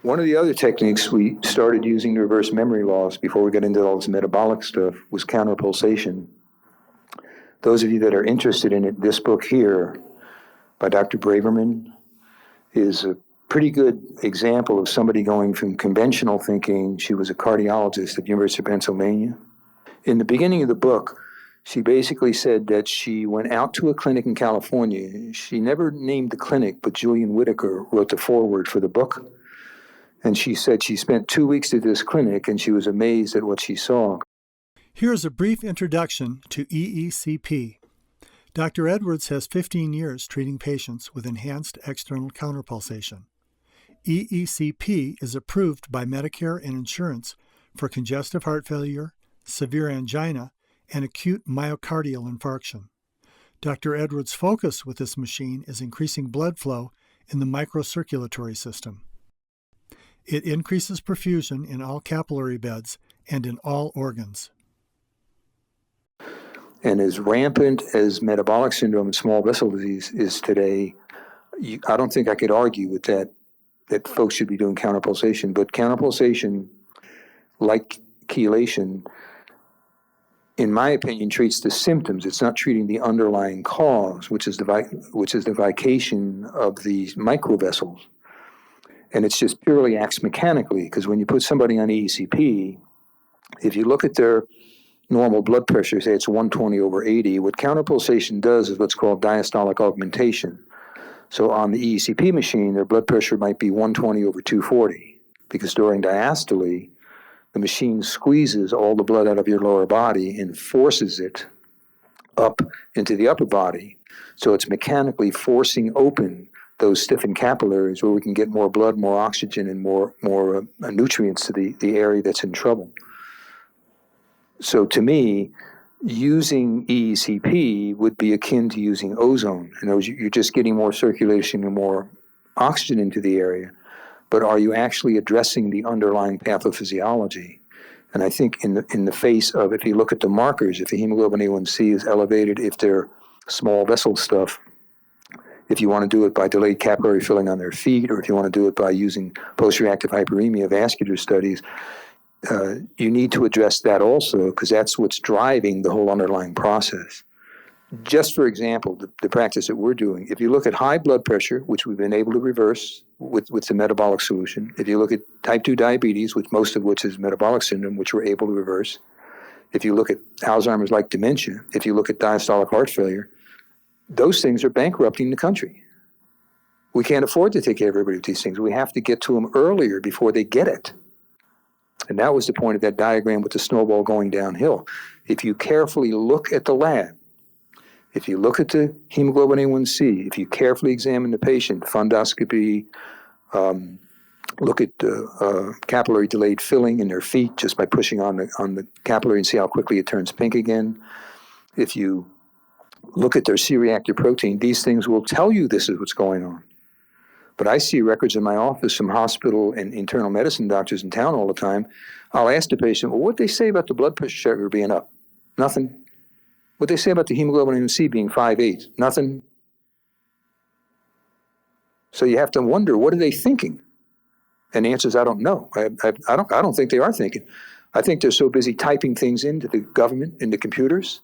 One of the other techniques we started using to reverse memory loss before we got into all this metabolic stuff was counterpulsation. Those of you that are interested in it, this book here by Dr. Braverman is a pretty good example of somebody going from conventional thinking. She was a cardiologist at the University of Pennsylvania. In the beginning of the book, she basically said that she went out to a clinic in California. She never named the clinic, but Julian Whitaker wrote the foreword for the book. And she said she spent 2 weeks at this clinic and she was amazed at what she saw. Here's a brief introduction to EECP. Dr. Edwards has 15 years treating patients with enhanced external counterpulsation. EECP is approved by Medicare and insurance for congestive heart failure, severe angina, and acute myocardial infarction. Dr. Edwards' focus with this machine is increasing blood flow in the microcirculatory system. It increases perfusion in all capillary beds and in all organs. And as rampant as metabolic syndrome and small vessel disease is today, I don't think I could argue with that folks should be doing counterpulsation. But counterpulsation, like chelation, in my opinion, treats the symptoms. It's not treating the underlying cause, which is the vication of these microvessels. And it's just purely acts mechanically, because when you put somebody on EECP, if you look at their normal blood pressure, say it's 120/80, what counterpulsation does is what's called diastolic augmentation. So on the EECP machine, their blood pressure might be 120/240, because during diastole, the machine squeezes all the blood out of your lower body and forces it up into the upper body. So it's mechanically forcing open those stiffened capillaries where we can get more blood, more oxygen, and more nutrients to the area that's in trouble. So to me, using EECP would be akin to using ozone. In other words, you're just getting more circulation and more oxygen into the area, but are you actually addressing the underlying pathophysiology? And I think in the face of, if you look at the markers, if the hemoglobin A1C is elevated, if they're small vessel stuff, if you want to do it by delayed capillary filling on their feet, or if you want to do it by using post-reactive hyperemia vascular studies, you need to address that also, because that's what's driving the whole underlying process. Just for example, the practice that we're doing, if you look at high blood pressure, which we've been able to reverse with the metabolic solution, if you look at type 2 diabetes, most of which is metabolic syndrome, which we're able to reverse, if you look at Alzheimer's-like dementia, if you look at diastolic heart failure, those things are bankrupting the country. We can't afford to take care of everybody with these things. We have to get to them earlier before they get it. And that was the point of that diagram with the snowball going downhill. If you carefully look at the lab, if you look at the hemoglobin A1C, if you carefully examine the patient, fundoscopy, look at capillary delayed filling in their feet just by pushing on the capillary and see how quickly it turns pink again. If you look at their C-reactive protein, these things will tell you this is what's going on. But I see records in my office from hospital and internal medicine doctors in town all the time. I'll ask the patient, well, what'd they say about the blood pressure sugar being up? Nothing. What'd they say about the hemoglobin A1C being 5.8? Nothing. So you have to wonder, what are they thinking? And the answer is, I don't know. I don't think they are thinking. I think they're so busy typing things into the government, into computers,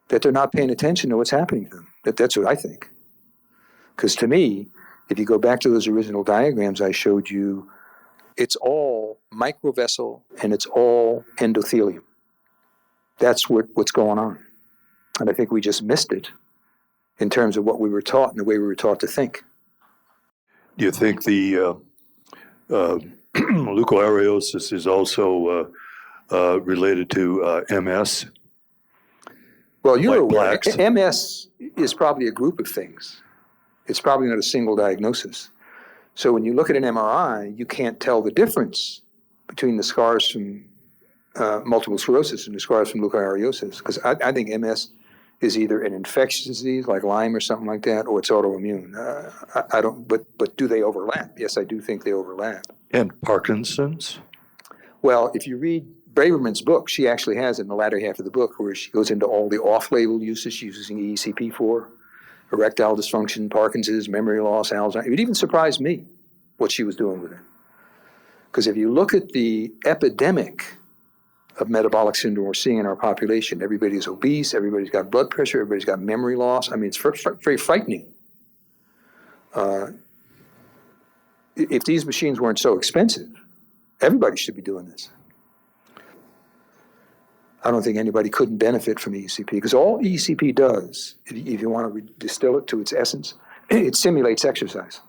that they're not paying attention to what's happening to them. That's what I think. Because to me, if you go back to those original diagrams I showed you, it's all microvessel and it's all endothelium. That's what's going on. And I think we just missed it in terms of what we were taught and the way we were taught to think. Do you think the leukoariosis is also related to MS? Well, you're like aware, MS is probably a group of things. It's probably not a single diagnosis. So when you look at an MRI, you can't tell the difference between the scars from multiple sclerosis and the scars from leukoariosis, because I think MS is either an infectious disease like Lyme or something like that, or it's autoimmune. I don't. But do they overlap? Yes, I do think they overlap. And Parkinson's? Well, if you read Braverman's book, she actually has it in the latter half of the book where she goes into all the off-label uses she's using EECP for. Erectile dysfunction, Parkinson's, memory loss, Alzheimer's. It even surprised me what she was doing with it. Because if you look at the epidemic of metabolic syndrome we're seeing in our population, everybody's obese, everybody's got blood pressure, everybody's got memory loss. I mean, it's very frightening. If these machines weren't so expensive, everybody should be doing this. I don't think anybody couldn't benefit from ECP, because all ECP does, if you want to distill it to its essence, it simulates exercise.